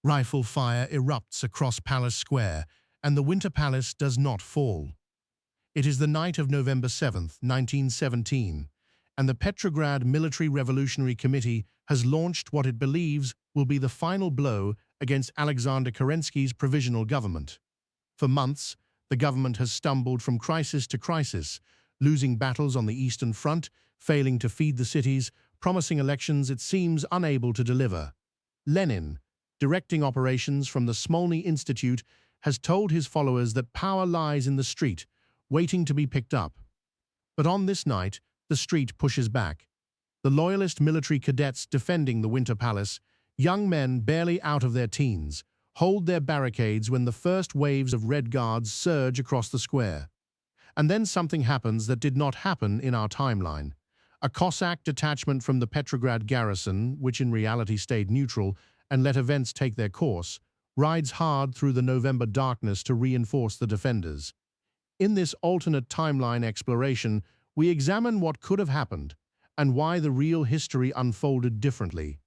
Rifle fire erupts across Palace Square, and the Winter Palace does not fall. It is the night of November 7th, 1917, and the Petrograd Military Revolutionary Committee has launched what it believes will be the final blow against Alexander Kerensky's provisional government. For months, the government has stumbled from crisis to crisis, losing battles on the Eastern Front, failing to feed the cities, promising elections it seems unable to deliver. Lenin, directing operations from the Smolny Institute, has told his followers that power lies in the street, waiting to be picked up. But on this night, the street pushes back. The loyalist military cadets defending the Winter Palace, young men barely out of their teens, hold their barricades when the first waves of Red Guards surge across the square. And then something happens that did not happen in our timeline. A Cossack detachment from the Petrograd garrison, which in reality stayed neutral and let events take their course, rides hard through the November darkness to reinforce the defenders. In this alternate timeline exploration, we examine what could have happened and why the real history unfolded differently.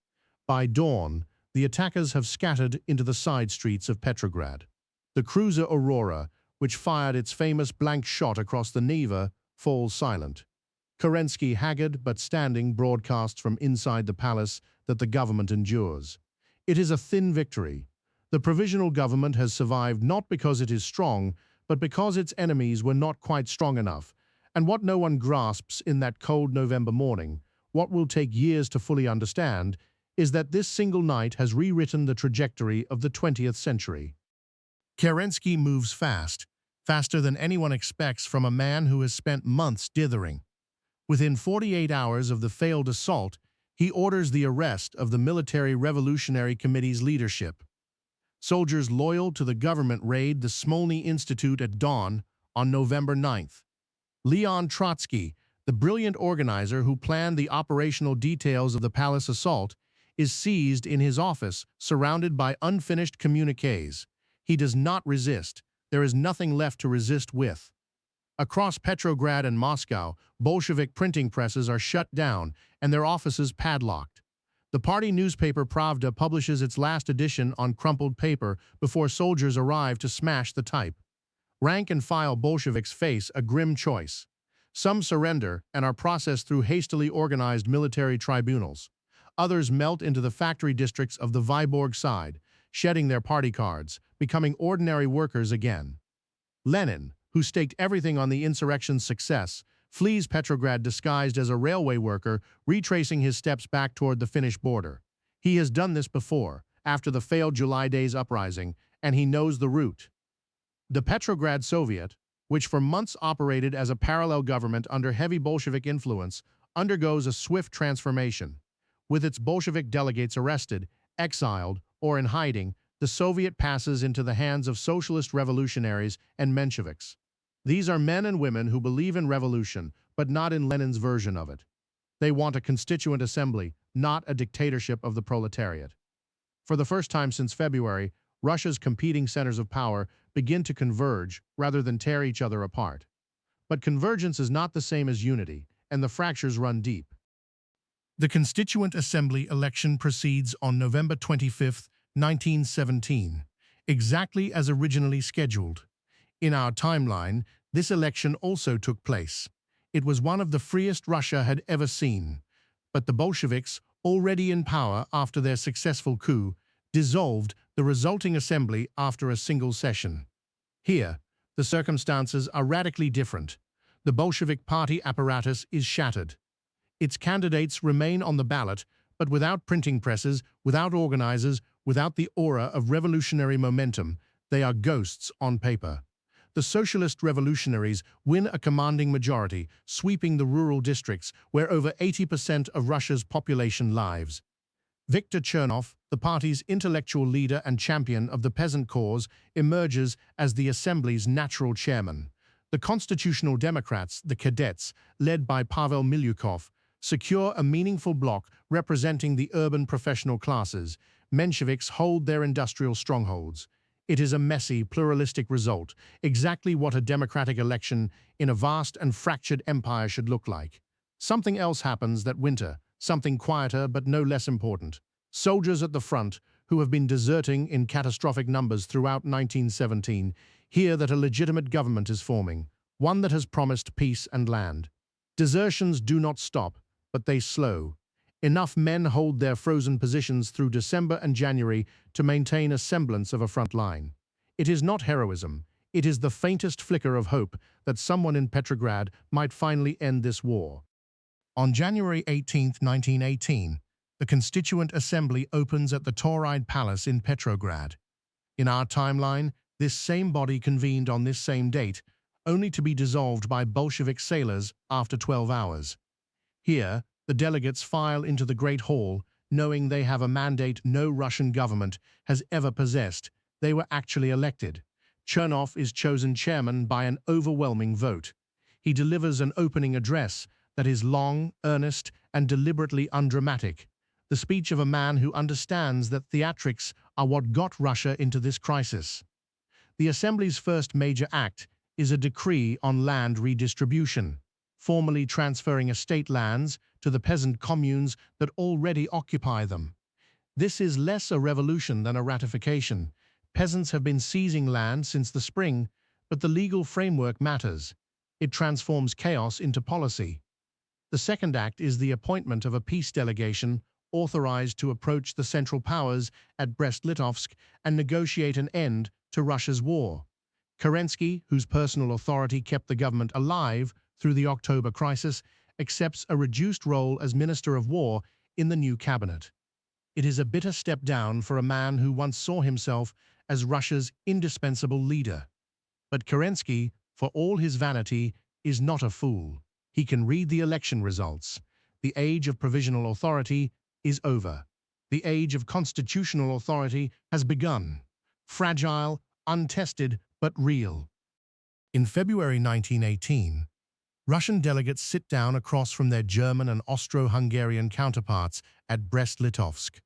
By dawn, the attackers have scattered into the side streets of Petrograd. The cruiser Aurora, which fired its famous blank shot across the Neva, falls silent. Kerensky, haggard but standing, broadcasts from inside the palace that the government endures. It is a thin victory. The provisional government has survived not because it is strong, but because its enemies were not quite strong enough. And what no one grasps in that cold November morning, what will take years to fully understand, is that this single night has rewritten the trajectory of the 20th century. Kerensky moves fast, faster than anyone expects from a man who has spent months dithering. Within 48 hours of the failed assault, he orders the arrest of the Military Revolutionary Committee's leadership. Soldiers loyal to the government raid the Smolny Institute at dawn on November 9th. Leon Trotsky, the brilliant organizer who planned the operational details of the palace assault, is seized in his office, surrounded by unfinished communiques. He does not resist. There is nothing left to resist with. Across Petrograd and Moscow, Bolshevik printing presses are shut down and their offices padlocked. The party newspaper Pravda publishes its last edition on crumpled paper before soldiers arrive to smash the type. Rank-and-file Bolsheviks face a grim choice. Some surrender and are processed through hastily organized military tribunals. Others melt into the factory districts of the Vyborg side, shedding their party cards, becoming ordinary workers again. Lenin, who staked everything on the insurrection's success, flees Petrograd disguised as a railway worker, retracing his steps back toward the Finnish border. He has done this before, after the failed July Days uprising, and he knows the route. The Petrograd Soviet, which for months operated as a parallel government under heavy Bolshevik influence, undergoes a swift transformation. With its Bolshevik delegates arrested, exiled, or in hiding, the Soviet passes into the hands of socialist revolutionaries and Mensheviks. These are men and women who believe in revolution, but not in Lenin's version of it. They want a Constituent Assembly, not a dictatorship of the proletariat. For the first time since February, Russia's competing centers of power begin to converge rather than tear each other apart. But convergence is not the same as unity, and the fractures run deep. The Constituent Assembly election proceeds on November 25, 1917, exactly as originally scheduled. In our timeline, this election also took place. It was one of the freest Russia had ever seen. But the Bolsheviks, already in power after their successful coup, dissolved the resulting assembly after a single session. Here, the circumstances are radically different. The Bolshevik party apparatus is shattered. Its candidates remain on the ballot, but without printing presses, without organizers, without the aura of revolutionary momentum, they are ghosts on paper. The socialist revolutionaries win a commanding majority, sweeping the rural districts where over 80% of Russia's population lives. Viktor Chernov, the party's intellectual leader and champion of the peasant cause, emerges as the Assembly's natural chairman. The Constitutional Democrats, the cadets, led by Pavel Milyukov, secure a meaningful bloc representing the urban professional classes. Mensheviks hold their industrial strongholds. It is a messy, pluralistic result, exactly what a democratic election in a vast and fractured empire should look like. Something else happens that winter, something quieter but no less important. Soldiers at the front, who have been deserting in catastrophic numbers throughout 1917, hear that a legitimate government is forming, one that has promised peace and land. Desertions do not stop, but they slow. Enough men hold their frozen positions through December and January to maintain a semblance of a front line. It is not heroism. It is the faintest flicker of hope that someone in Petrograd might finally end this war. On January 18, 1918, the Constituent Assembly opens at the Tauride Palace in Petrograd. In our timeline, this same body convened on this same date, only to be dissolved by Bolshevik sailors after 12 hours. Here, the delegates file into the Great Hall, knowing they have a mandate no Russian government has ever possessed. They were actually elected. Chernov is chosen chairman by an overwhelming vote. He delivers an opening address that is long, earnest, and deliberately undramatic, the speech of a man who understands that theatrics are what got Russia into this crisis. The Assembly's first major act is a decree on land redistribution, formally transferring estate lands to the peasant communes that already occupy them. This is less a revolution than a ratification. Peasants have been seizing land since the spring, but the legal framework matters. It transforms chaos into policy. The second act is the appointment of a peace delegation authorized to approach the Central Powers at Brest-Litovsk and negotiate an end to Russia's war. Kerensky, whose personal authority kept the government alive through the October crisis, accepts a reduced role as Minister of War in the new cabinet. It is a bitter step down for a man who once saw himself as Russia's indispensable leader. But Kerensky, for all his vanity, is not a fool. He can read the election results. The age of provisional authority is over. The age of constitutional authority has begun. Fragile, untested, but real. In February 1918, Russian delegates sit down across from their German and Austro-Hungarian counterparts at Brest-Litovsk.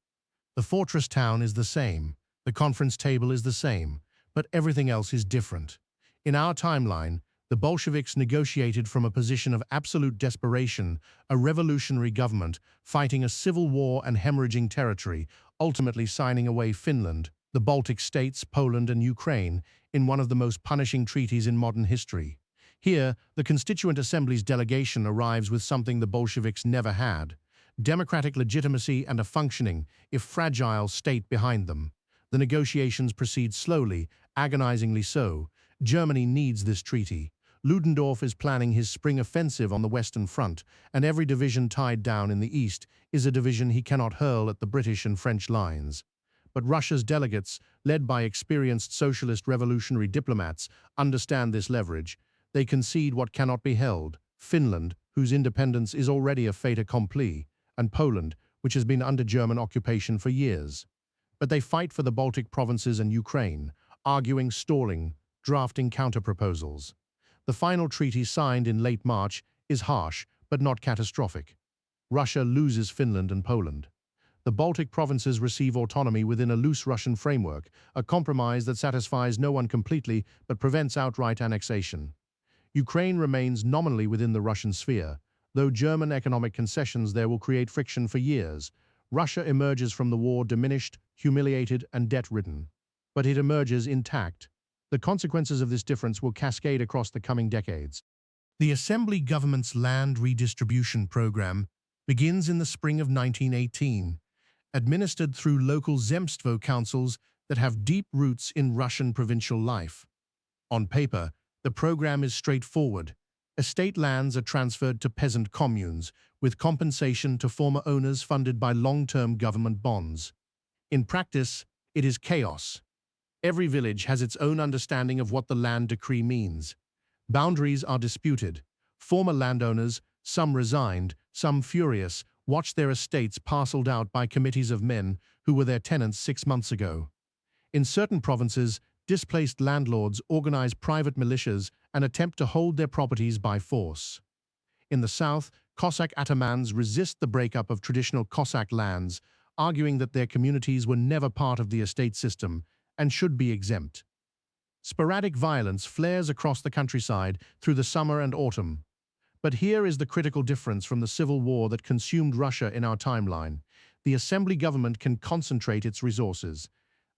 The fortress town is the same, the conference table is the same, but everything else is different. In our timeline, the Bolsheviks negotiated from a position of absolute desperation, a revolutionary government fighting a civil war and hemorrhaging territory, ultimately signing away Finland, the Baltic states, Poland, and Ukraine in one of the most punishing treaties in modern history. Here, the Constituent Assembly's delegation arrives with something the Bolsheviks never had: democratic legitimacy and a functioning, if fragile, state behind them. The negotiations proceed slowly, agonizingly so. Germany needs this treaty. Ludendorff is planning his spring offensive on the Western Front, and every division tied down in the East is a division he cannot hurl at the British and French lines. But Russia's delegates, led by experienced socialist revolutionary diplomats, understand this leverage. They concede what cannot be held: Finland, whose independence is already a fait accompli, and Poland, which has been under German occupation for years. But they fight for the Baltic provinces and Ukraine, arguing, stalling, drafting counterproposals. The final treaty, signed in late March, is harsh, but not catastrophic. Russia loses Finland and Poland. The Baltic provinces receive autonomy within a loose Russian framework, a compromise that satisfies no one completely but prevents outright annexation. Ukraine remains nominally within the Russian sphere, though German economic concessions there will create friction for years. Russia emerges from the war diminished, humiliated, and debt-ridden. But it emerges intact. The consequences of this difference will cascade across the coming decades. The Assembly government's land redistribution program begins in the spring of 1918, administered through local zemstvo councils that have deep roots in Russian provincial life. On paper, the program is straightforward. Estate lands are transferred to peasant communes, with compensation to former owners funded by long-term government bonds. In practice, it is chaos. Every village has its own understanding of what the land decree means. Boundaries are disputed. Former landowners, some resigned, some furious, watch their estates parceled out by committees of men who were their tenants 6 months ago. In certain provinces, displaced landlords organize private militias and attempt to hold their properties by force. In the south, Cossack atamans resist the breakup of traditional Cossack lands, arguing that their communities were never part of the estate system and should be exempt. Sporadic violence flares across the countryside through the summer and autumn. But here is the critical difference from the civil war that consumed Russia in our timeline. the Assembly government can concentrate its resources.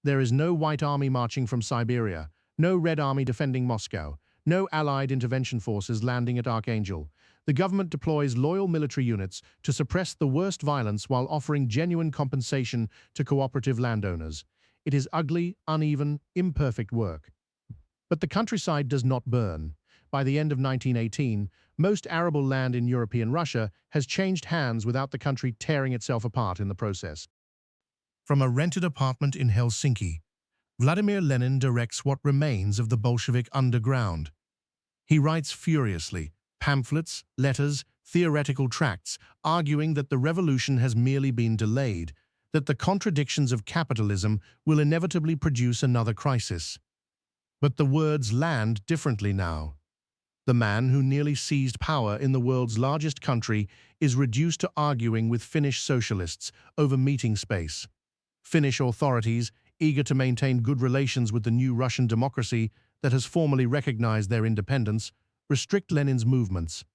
There is no White Army marching from Siberia, no Red Army defending Moscow, no Allied intervention forces landing at Archangel. The government deploys loyal military units to suppress the worst violence while offering genuine compensation to cooperative landowners. It is ugly, uneven, imperfect work. But the countryside does not burn. By the end of 1918, most arable land in European Russia has changed hands without the country tearing itself apart in the process. From a rented apartment in Helsinki, Vladimir Lenin directs what remains of the Bolshevik underground. He writes furiously, pamphlets, letters, theoretical tracts, arguing that the revolution has merely been delayed, that the contradictions of capitalism will inevitably produce another crisis. But the words land differently now. The man who nearly seized power in the world's largest country is reduced to arguing with Finnish socialists over meeting space. Finnish authorities, eager to maintain good relations with the new Russian democracy that has formally recognized their independence, restrict Lenin's movements.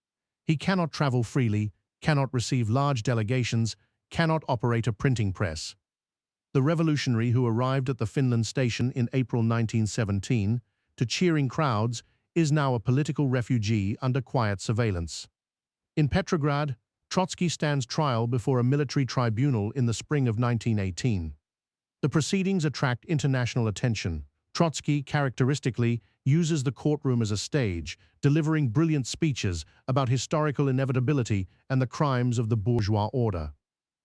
He cannot travel freely, cannot receive large delegations, cannot operate a printing press. The revolutionary who arrived at the Finland station in April 1917 to cheering crowds is now a political refugee under quiet surveillance. In Petrograd, Trotsky stands trial before a military tribunal in the spring of 1918. The proceedings attract international attention. Trotsky, characteristically, uses the courtroom as a stage, delivering brilliant speeches about historical inevitability and the crimes of the bourgeois order.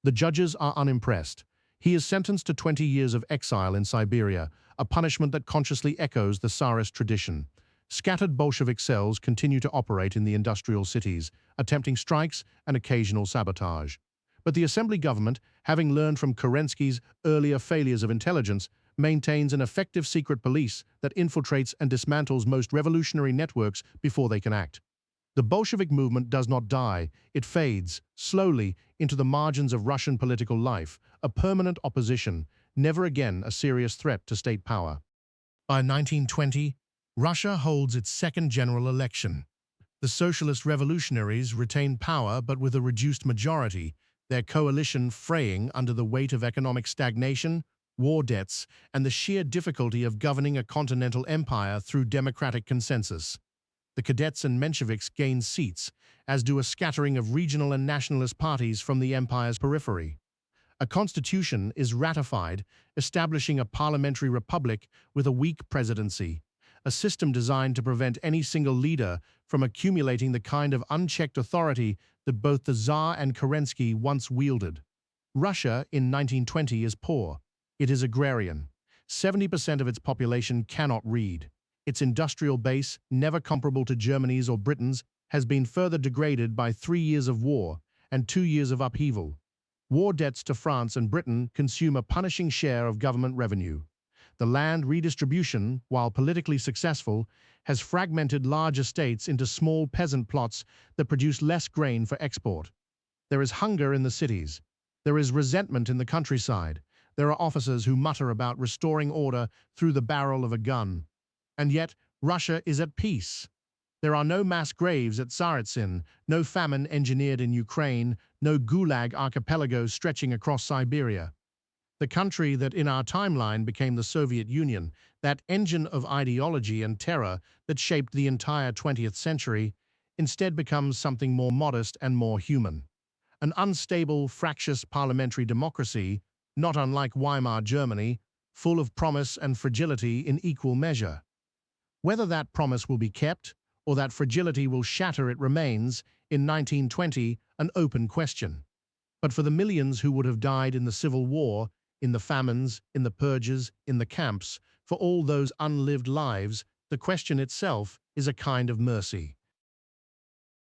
The judges are unimpressed. He is sentenced to 20 years of exile in Siberia, a punishment that consciously echoes the Tsarist tradition. Scattered Bolshevik cells continue to operate in the industrial cities, attempting strikes and occasional sabotage. But the Assembly government, having learned from Kerensky's earlier failures of intelligence, maintains an effective secret police that infiltrates and dismantles most revolutionary networks before they can act. The Bolshevik movement does not die, it fades, slowly, into the margins of Russian political life, a permanent opposition, never again a serious threat to state power. By 1920, Russia holds its second general election. The socialist revolutionaries retain power but with a reduced majority, their coalition fraying under the weight of economic stagnation, war debts, and the sheer difficulty of governing a continental empire through democratic consensus. The cadets and Mensheviks gain seats, as do a scattering of regional and nationalist parties from the empire's periphery. A constitution is ratified, establishing a parliamentary republic with a weak presidency, a system designed to prevent any single leader from accumulating the kind of unchecked authority that both the Tsar and Kerensky once wielded. Russia in 1920 is poor. It is agrarian. 70% of its population cannot read. Its industrial base, never comparable to Germany's or Britain's, has been further degraded by 3 years of war and 2 years of upheaval. War debts to France and Britain consume a punishing share of government revenue. The land redistribution, while politically successful, has fragmented large estates into small peasant plots that produce less grain for export. There is hunger in the cities. There is resentment in the countryside. There are officers who mutter about restoring order through the barrel of a gun. And yet, Russia is at peace. There are no mass graves at Tsaritsyn, no famine engineered in Ukraine, no Gulag archipelagos stretching across Siberia. The country that in our timeline became the Soviet Union, that engine of ideology and terror that shaped the entire 20th century, instead becomes something more modest and more human. An unstable, fractious parliamentary democracy, not unlike Weimar Germany, full of promise and fragility in equal measure. Whether that promise will be kept, or that fragility will shatter it remains, in 1920, an open question. But for the millions who would have died in the Civil War, in the famines, in the purges, in the camps, for all those unlived lives, the question itself is a kind of mercy.